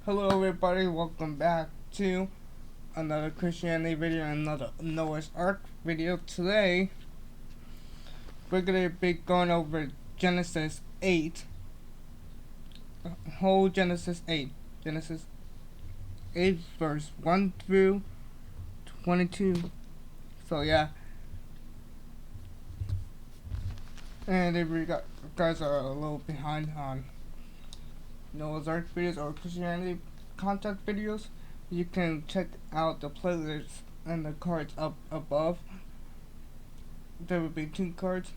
Hello everybody, welcome back to another Christianity video and another Noah's Ark video. Today, we're going to be going over Genesis 8, whole Genesis 8. Genesis 8 verse 1 through 22. So yeah, and if you guys are a little behind on Noah's Ark videos or Christianity content videos, you can check out the playlist and the cards up above. There will be two cards.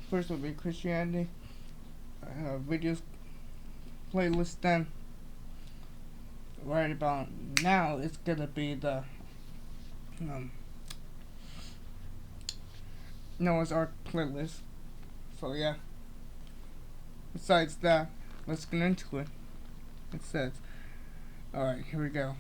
First will be Christianity videos playlist. Then right about now it's gonna be the Noah's Ark playlist. So yeah. Besides that, let's get into it. It says, alright, here we go.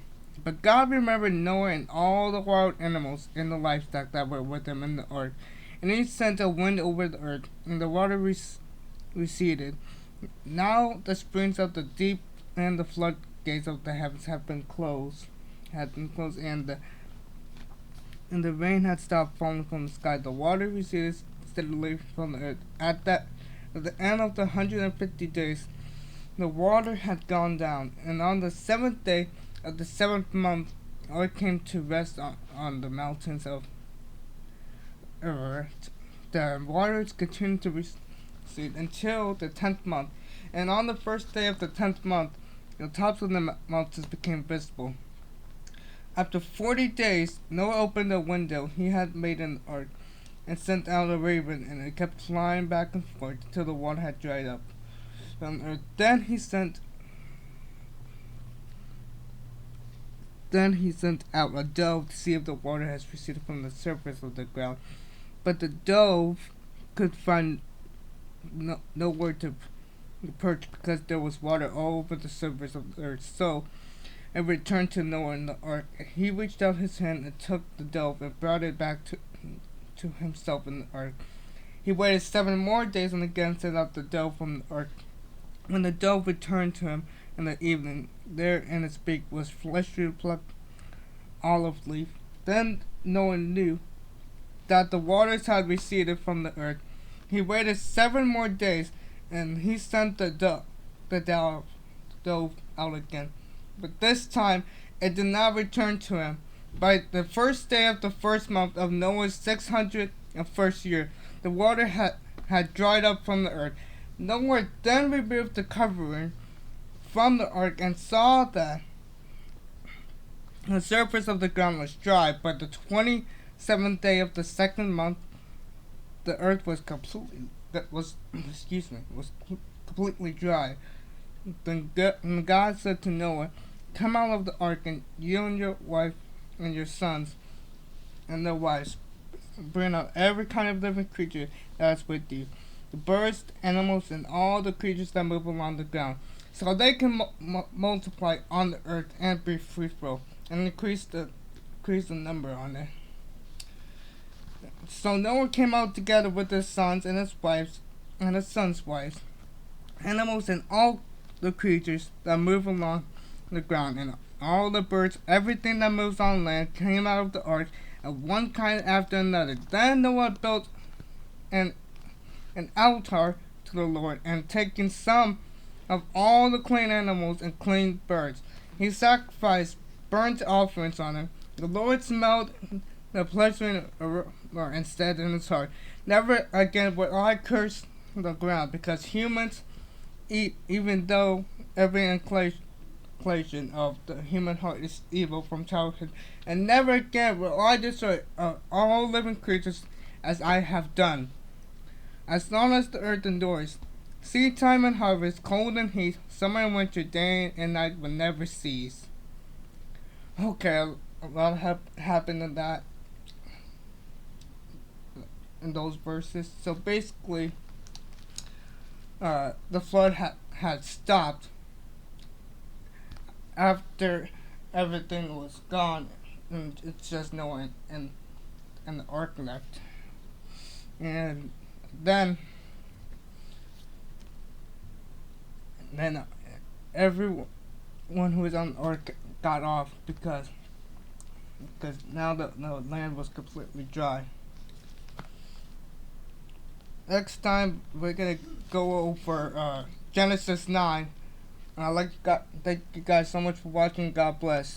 But God remembered Noah and all the wild animals in the livestock that were with him in the ark. And he sent a wind over the earth, and the water receded. Now the springs of the deep and the floodgates of the heavens have been closed, and the rain had stopped falling from the sky. The water receded steadily from the earth. At the end of the 150 days, the water had gone down, and on the 7th day of the 7th month, it came to rest on the mountains of earth. The waters continued to recede until the 10th month, and on the first day of the 10th month, the tops of the mountains became visible. After 40 days, Noah opened the window he had made in the ark and sent out a raven, and it kept flying back and forth until the water had dried up from earth. Then he sent out a dove to see if the water has receded from the surface of the ground. But the dove could find nowhere to perch because there was water all over the surface of the earth. So it returned to Noah in the ark. He reached out his hand and took the dove and brought it back to himself in the ark. He waited 7 more days and again sent out the dove from the ark. When the dove returned to him in the evening, there in its beak was freshly plucked olive leaf. Then Noah knew that the waters had receded from the earth. He waited 7 more days, and he sent the dove out again. But this time, it did not return to him. By the first day of the first month of Noah's 601st year, the water had dried up from the earth. Noah then removed the covering from the ark and saw that the surface of the ground was dry. By the 27th day of the second month, the earth was completely dry. Then God said to Noah, "Come out of the ark, and you and your wife and your sons and their wives. Bring out every kind of living creature that is with you, the birds, the animals, and all the creatures that move along the ground, so they can multiply on the earth and be fruitful, and increase the number on it." So Noah came out together with his sons and his wives and his sons' wives, animals, and all the creatures that move along the ground, and all the birds, everything that moves on land, came out of the ark, of one kind after another. Then Noah built an altar to the Lord, and taking some of all the clean animals and clean birds, he sacrificed burnt offerings on them. The Lord smelled the pleasant aroma and said in his heart, "Never again will I curse the ground, because humans eat, even though every inclination of the human heart is evil from childhood, and never again will I destroy all living creatures as I have done. As long as the earth endures, seed time and harvest, cold and heat, summer and winter, day and night will never cease." Okay, a lot happened in those verses. So basically, the flood had stopped after everything was gone, and it's just Noah and the ark left. And then everyone everyone who was on the ark got off because now the land was completely dry. Next time we're gonna go over Genesis 9. Thank you guys so much for watching. God bless.